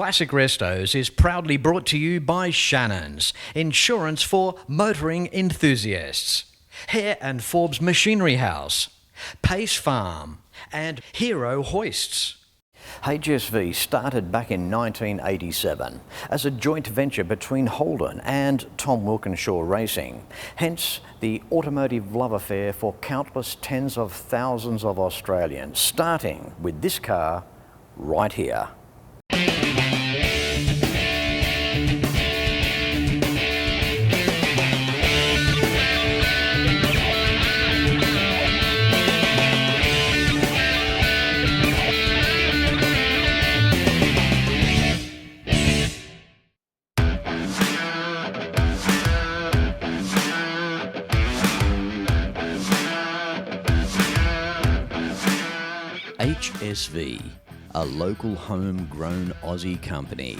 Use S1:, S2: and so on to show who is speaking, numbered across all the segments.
S1: Classic Restos is proudly brought to you by Shannons, insurance for motoring enthusiasts, HARE&FORBES Machinery House, Pace Farm, and Hero Hoists. HSV started back in 1987 as a joint venture between Holden and Tom Walkinshaw Racing, hence the automotive love affair for countless tens of thousands of Australians, starting with this car right here. HSV, a local homegrown Aussie company.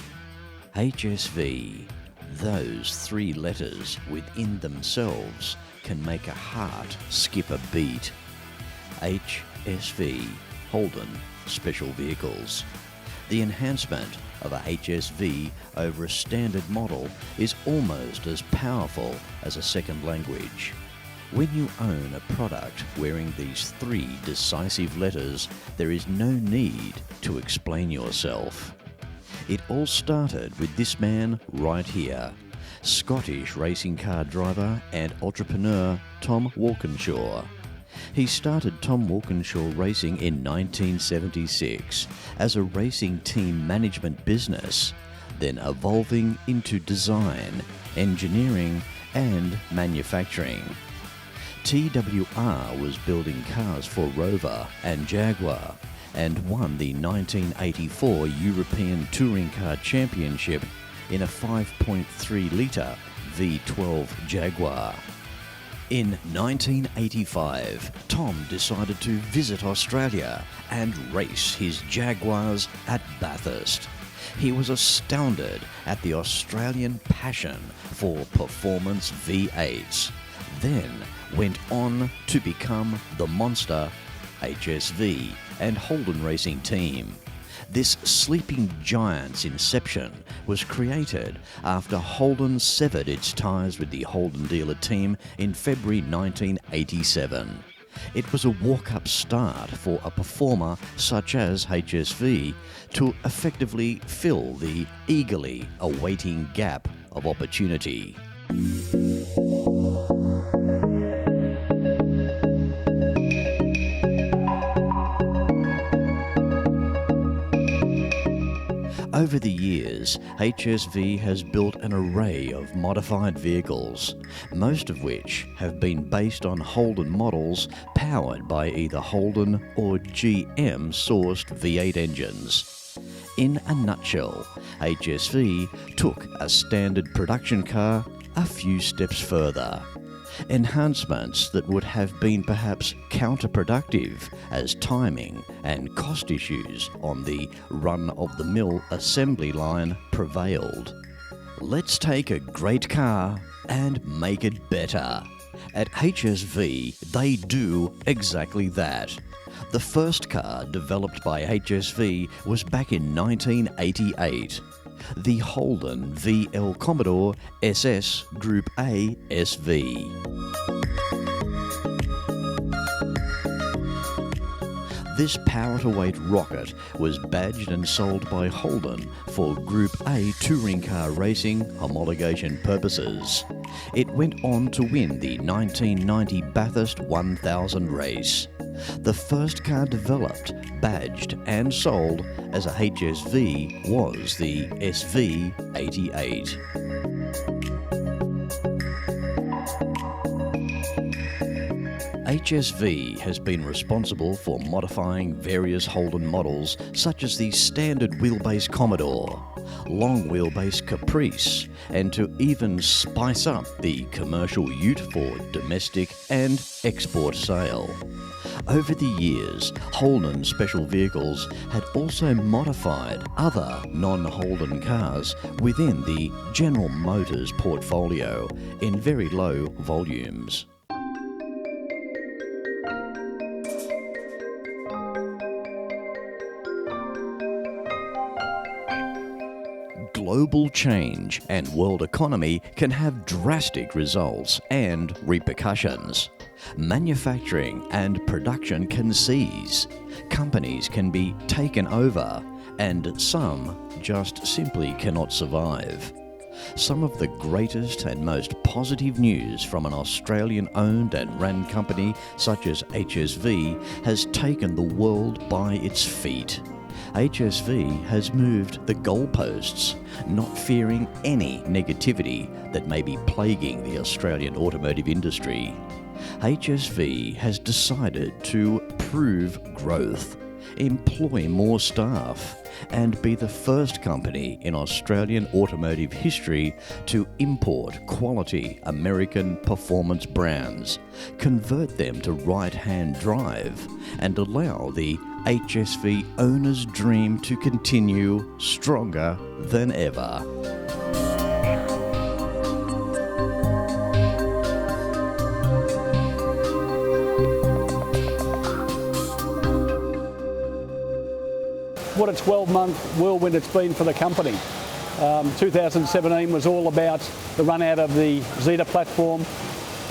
S1: HSV, those three letters within themselves can make a heart skip a beat. HSV, Holden Special Vehicles. The enhancement of a HSV over a standard model is almost as powerful as a second language. When you own a product wearing these three decisive letters, there is no need to explain yourself. It all started with this man right here, Scottish racing car driver and entrepreneur Tom Walkinshaw. He started Tom Walkinshaw Racing in 1976 as a racing team management business, then evolving into design, engineering and manufacturing. TWR was building cars for Rover and Jaguar and won the 1984 European Touring Car Championship in a 5.3 litre V12 Jaguar. In 1985, Tom decided to visit Australia and race his Jaguars at Bathurst. He was astounded at the Australian passion for performance V8s, then went on to become the monster HSV and Holden Racing Team. This sleeping giant's inception was created after Holden severed its ties with the Holden Dealer Team in February 1987. It was a walk-up start for a performer such as HSV to effectively fill the eagerly awaiting gap of opportunity. Over the years, HSV has built an array of modified vehicles, most of which have been based on Holden models powered by either Holden or GM-sourced V8 engines. In a nutshell, HSV took a standard production car a few steps further. Enhancements that would have been perhaps counterproductive as timing and cost issues on the run-of-the-mill assembly line prevailed. Let's take a great car and make it better. At HSV, they do exactly that. The first car developed by HSV was back in 1988. The Holden VL Commodore SS Group A SV. This power-to-weight rocket was badged and sold by Holden for Group A touring car racing homologation purposes. It went on to win the 1990 Bathurst 1000 race. The first car developed, badged and sold as a HSV was the SV88. HSV has been responsible for modifying various Holden models such as the standard wheelbase Commodore, long wheelbase Caprice, and to even spice up the commercial Ute for domestic and export sale. Over the years, Holden Special Vehicles had also modified other non-Holden cars within the General Motors portfolio in very low volumes. global change and world economy can have drastic results and repercussions. Manufacturing and production can cease. Companies can be taken over, and some just simply cannot survive. Some of the greatest and most positive news from an Australian-owned and run company such as HSV has taken the world by its feet. HSV has moved the goalposts, not fearing any negativity that may be plaguing the Australian automotive industry. HSV has decided to prove growth, employ more staff, and be the first company in Australian automotive history to import quality American performance brands, convert them to right-hand drive, and allow the HSV owner's dream to continue stronger than ever.
S2: What a 12-month whirlwind it's been for the company. 2017 was all about the run out of the Zeta platform.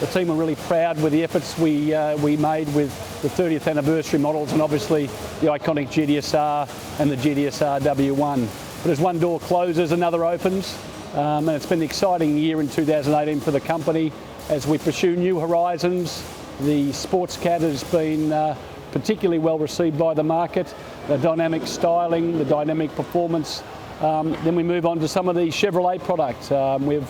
S2: The team were really proud with the efforts we made with the 30th anniversary models, and obviously the iconic GTSR and the GTSR W1. But as one door closes, another opens, and it's been an exciting year in 2018 for the company as we pursue new horizons. The Sports Cat has been particularly well received by the market. The dynamic styling, the dynamic performance. Then we move on to some of the Chevrolet products. We've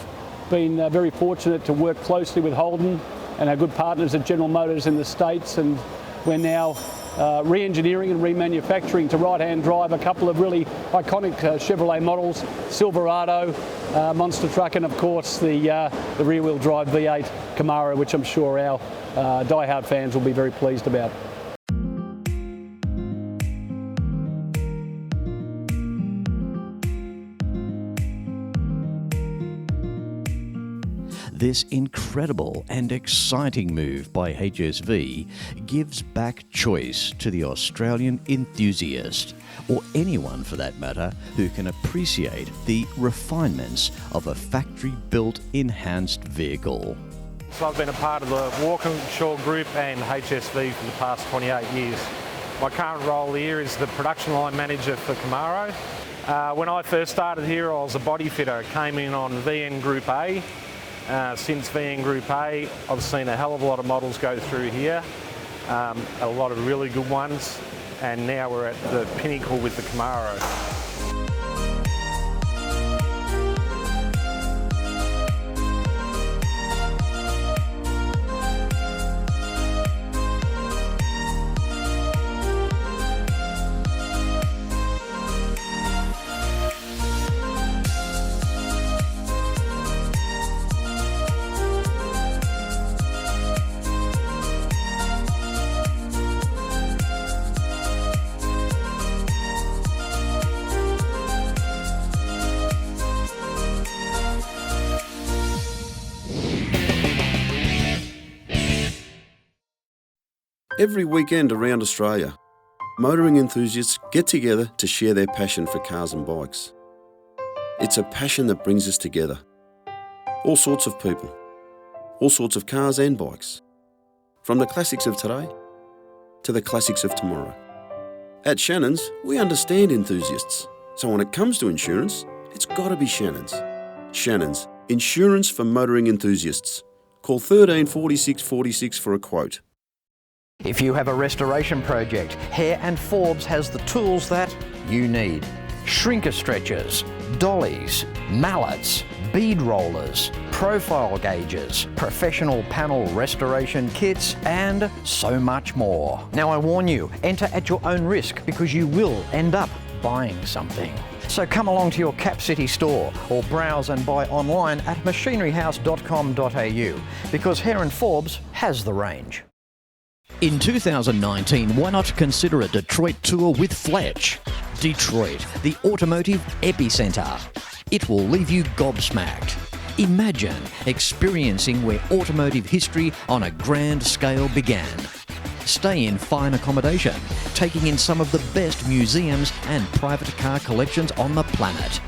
S2: been very fortunate to work closely with Holden and our good partners at General Motors in the States, and we're now re-engineering and remanufacturing to right-hand drive a couple of really iconic Chevrolet models, Silverado, monster truck, and of course the rear-wheel drive V8 Commodore, which I'm sure our die-hard fans will be very pleased about.
S1: This incredible and exciting move by HSV gives back choice to the Australian enthusiast, or anyone for that matter, who can appreciate the refinements of a factory-built enhanced vehicle.
S3: So I've been a part of the Walkinshaw Group and HSV for the past 28 years. My current role here is the production line manager for Camaro. When I first started here, I was a body fitter. Came in on VN Group A. Since VN Group A, I've seen a hell of a lot of models go through here, a lot of really good ones, and now we're at the pinnacle with the Camaro.
S4: Every weekend around Australia, motoring enthusiasts get together to share their passion for cars and bikes. It's a passion that brings us together. All sorts of people, all sorts of cars and bikes, from the classics of today to the classics of tomorrow. At Shannons, we understand enthusiasts, so when it comes to insurance, it's got to be Shannons. Shannons, insurance for motoring enthusiasts. Call 13 46 46 for a quote.
S5: If you have a restoration project, HARE&FORBES has the tools that you need. Shrinker stretchers, dollies, mallets, bead rollers, profile gauges, professional panel restoration kits, and so much more. Now I warn you, enter at your own risk because you will end up buying something. So come along to your Cap City store or browse and buy online at machineryhouse.com.au because HARE&FORBES has the range.
S1: In 2019, why not consider a Detroit tour with Fletch? Detroit, the automotive epicenter. It will leave you gobsmacked. Imagine experiencing where automotive history on a grand scale began. Stay in fine accommodation, taking in some of the best museums and private car collections on the planet.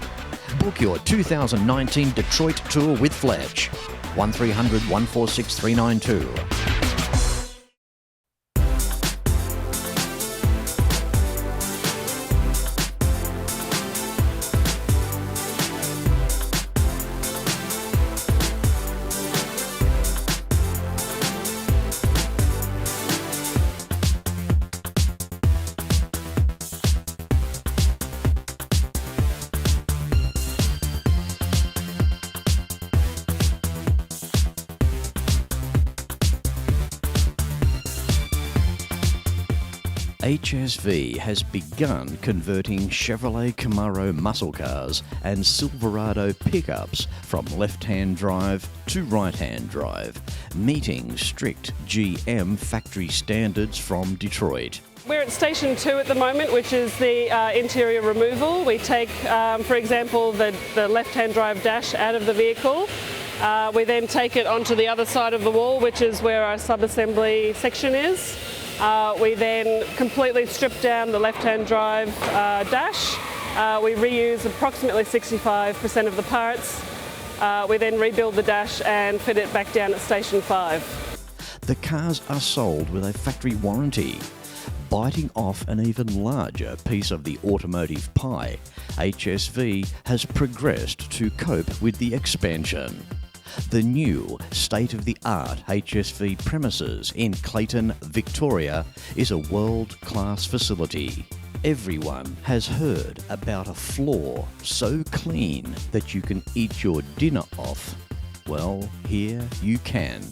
S1: Book your 2019 Detroit tour with Fletch. 1300 146 392. HSV has begun converting Chevrolet Camaro muscle cars and Silverado pickups from left-hand drive to right-hand drive, meeting strict GM factory standards from Detroit.
S6: We're at Station 2 at the moment, which is the interior removal. We take, for example, the left-hand drive dash out of the vehicle. We then take it onto the other side of the wall, which is where our sub-assembly section is. We then completely strip down the left-hand drive dash. We reuse approximately 65% of the parts. We then rebuild the dash and fit it back down at Station 5.
S1: The cars are sold with a factory warranty. Biting off an even larger piece of the automotive pie, HSV has progressed to cope with the expansion. The new state-of-the-art HSV premises in Clayton, Victoria is a world-class facility. Everyone has heard about a floor so clean that you can eat your dinner off. Well, here you can.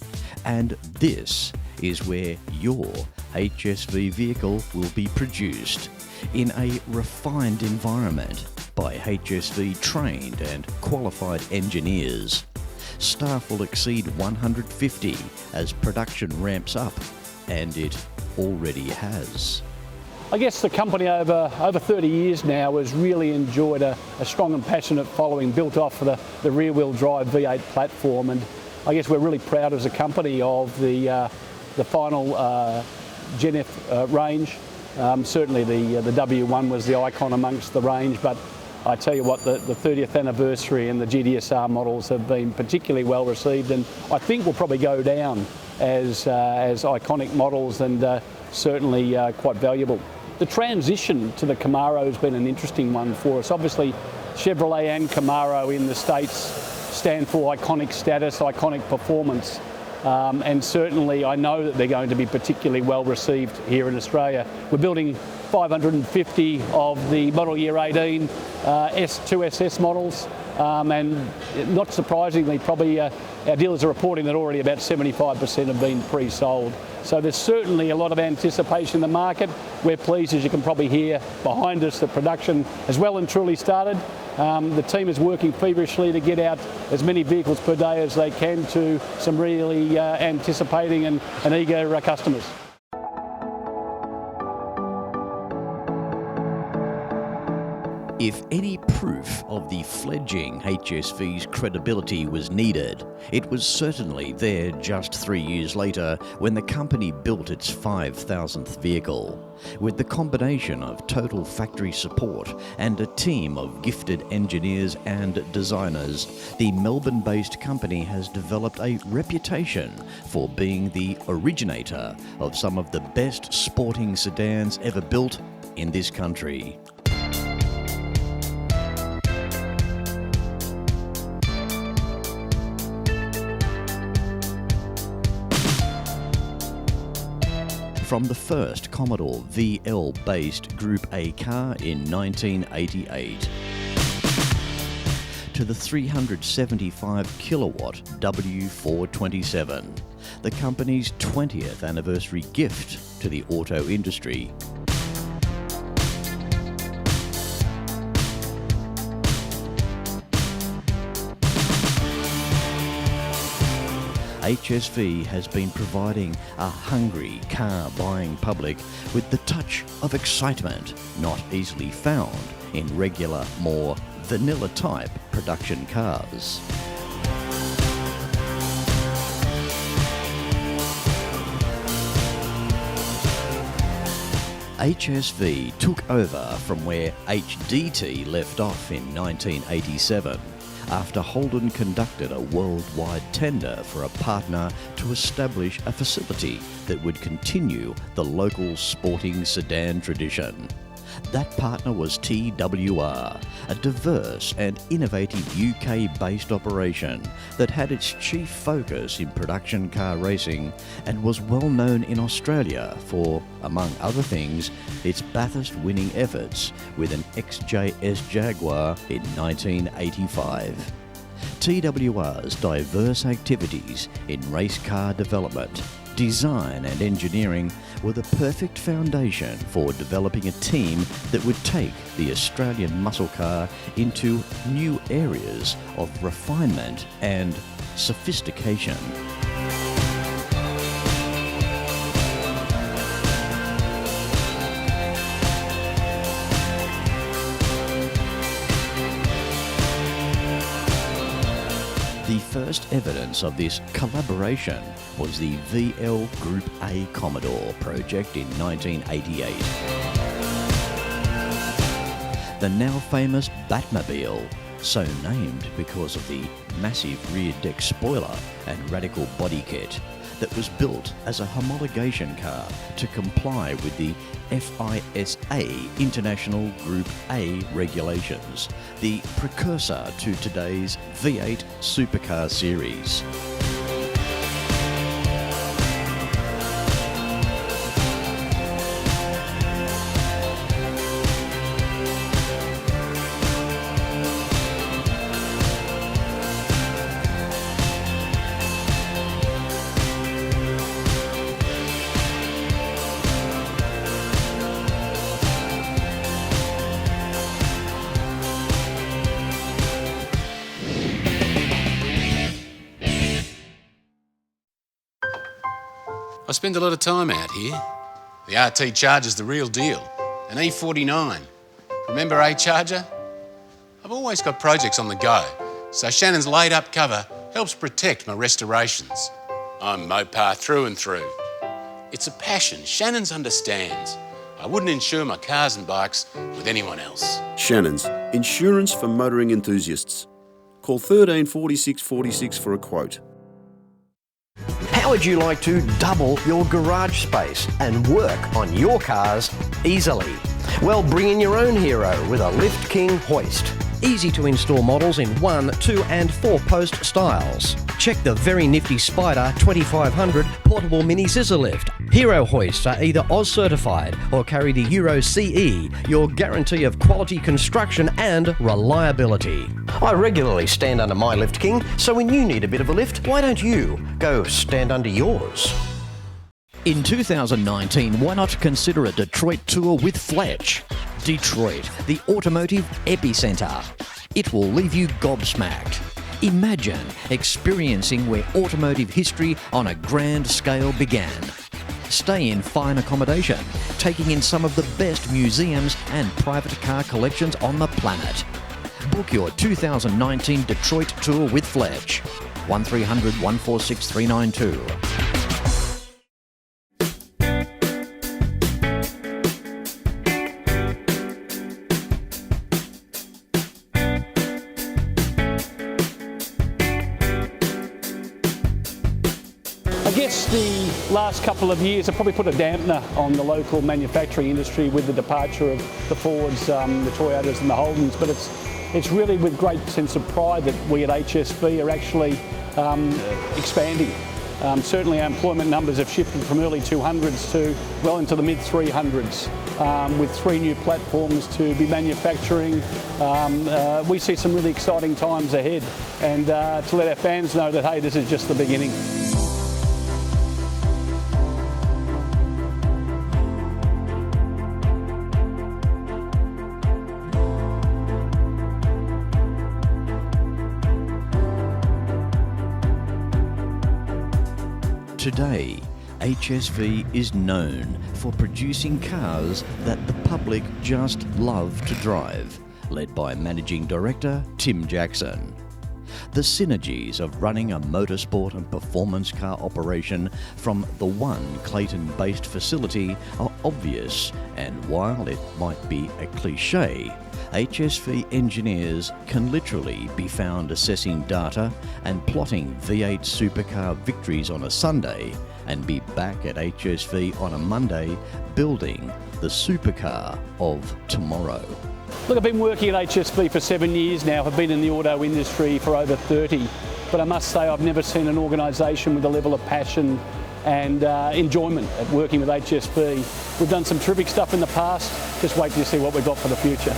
S1: And this is where your HSV vehicle will be produced, in a refined environment by HSV trained and qualified engineers. Staff will exceed 150 as production ramps up, and it already has.
S2: I guess the company over 30 years now has really enjoyed a strong and passionate following built off the rear-wheel drive V8 platform, and I guess we're really proud as a company of the final Gen F range. Certainly the W1 was the icon amongst the range, but I tell you what, the 30th anniversary and the GDSR models have been particularly well received, and I think will probably go down as iconic models, and certainly quite valuable. The transition to the Camaro has been an interesting one for us. Obviously, Chevrolet and Camaro in the States stand for iconic status, iconic performance. And certainly I know that they're going to be particularly well received here in Australia. We're building 550 of the model year 18 S2SS models, and not surprisingly, probably our dealers are reporting that already about 75% have been pre-sold. So there's certainly a lot of anticipation in the market. We're pleased, as you can probably hear behind us, that production has well and truly started. The team is working feverishly to get out as many vehicles per day as they can to some really anticipating and eager customers.
S1: If any proof of the fledgling HSV's credibility was needed, it was certainly there just 3 years later when the company built its 5,000th vehicle. With the combination of total factory support and a team of gifted engineers and designers, the Melbourne-based company has developed a reputation for being the originator of some of the best sporting sedans ever built in this country. From the first Commodore VL-based Group A car in 1988 to the 375 kilowatt W427, the company's 20th anniversary gift to the auto industry. HSV has been providing a hungry car-buying public with the touch of excitement not easily found in regular, more vanilla-type production cars. HSV took over from where HDT left off in 1987 after Holden conducted a worldwide tender for a partner to establish a facility that would continue the local sporting sedan tradition. That partner was TWR, a diverse and innovative UK-based operation that had its chief focus in production car racing and was well known in Australia for, among other things, its Bathurst winning efforts with an XJS Jaguar in 1985. TWR's diverse activities in race car development, design and engineering were the perfect foundation for developing a team that would take the Australian muscle car into new areas of refinement and sophistication. The first evidence of this collaboration was the VL Group A Commodore project in 1988. The now famous Batmobile, so named because of the massive rear deck spoiler and radical body kit, that was built as a homologation car to comply with the FISA International Group A regulations, the precursor to today's V8 supercar series.
S7: I spend a lot of time out here. The RT Charger's the real deal. An E49. Remember A-Charger? I've always got projects on the go, so Shannon's laid-up cover helps protect my restorations. I'm Mopar through and through. It's a passion Shannon's understands. I wouldn't insure my cars and bikes with anyone else.
S4: Shannons, insurance for motoring enthusiasts. Call 13 46 46 for a quote.
S5: How would you like to double your garage space and work on your cars easily? Well, bring in your own hero with a Lift King hoist. Easy to install models in 1, 2 and 4 post styles. Check the very nifty Spider 2500 portable mini scissor lift. Hero hoists are either Oz certified or carry the Euro CE, your guarantee of quality construction and reliability. I regularly stand under my Lift King, so when you need a bit of a lift, why don't you go stand under yours?
S1: In 2019, why not consider a Detroit tour with Fletch? Detroit, the automotive epicenter. It will leave you gobsmacked. Imagine experiencing where automotive history on a grand scale began. Stay in fine accommodation, taking in some of the best museums and private car collections on the planet. Book your 2019 Detroit tour with Fletch. 1300 146 392.
S2: I guess the last couple of years have probably put a dampener on the local manufacturing industry with the departure of the Fords, the Toyotas and the Holdens, but it's really with great sense of pride that we at HSV are actually expanding. Certainly our employment numbers have shifted from early 200s to well into the mid 300s with 3 new platforms to be manufacturing. We see some really exciting times ahead, and to let our fans know that, hey, this is just the beginning.
S1: Today, HSV is known for producing cars that the public just love to drive, led by Managing Director Tim Jackson. The synergies of running a motorsport and performance car operation from the one Clayton-based facility are obvious, and while it might be a cliche, HSV engineers can literally be found assessing data and plotting V8 supercar victories on a Sunday and be back at HSV on a Monday building the supercar of tomorrow.
S2: Look, I've been working at HSV for 7 years now. I've been in the auto industry for over 30. But I must say I've never seen an organisation with a level of passion and enjoyment at working with HSV. We've done some terrific stuff in the past. Just wait to see what we've got for the future.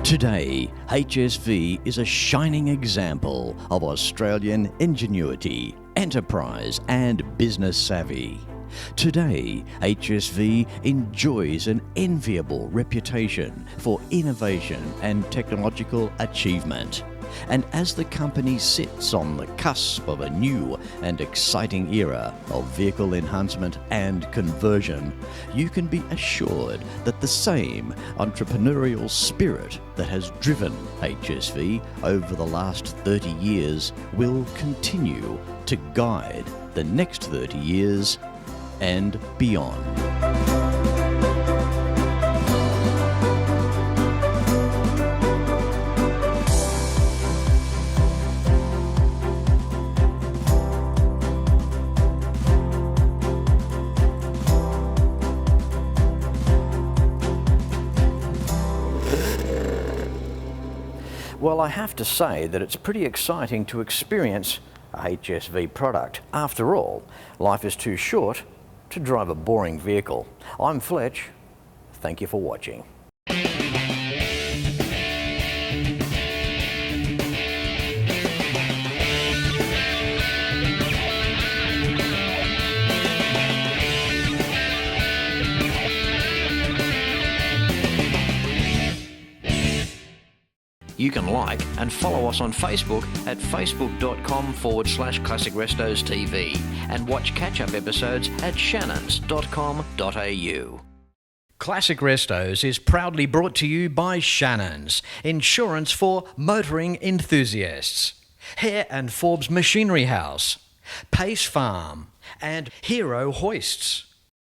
S1: Today, HSV is a shining example of Australian ingenuity, enterprise and business savvy. Today, HSV enjoys an enviable reputation for innovation and technological achievement. And as the company sits on the cusp of a new and exciting era of vehicle enhancement and conversion, you can be assured that the same entrepreneurial spirit that has driven HSV over the last 30 years will continue to guide the next 30 years and beyond.
S5: Well, I have to say that it's pretty exciting to experience a HSV product. After all, life is too short to drive a boring vehicle. I'm Fletch. Thank you for watching. You can like and follow us on Facebook at facebook.com/Classic Restos TV and watch catch-up episodes at shannons.com.au. Classic Restos is proudly brought to you by Shannons, insurance for motoring enthusiasts, HARE&FORBES Machinery House, Pace Farm, and Hero Hoists.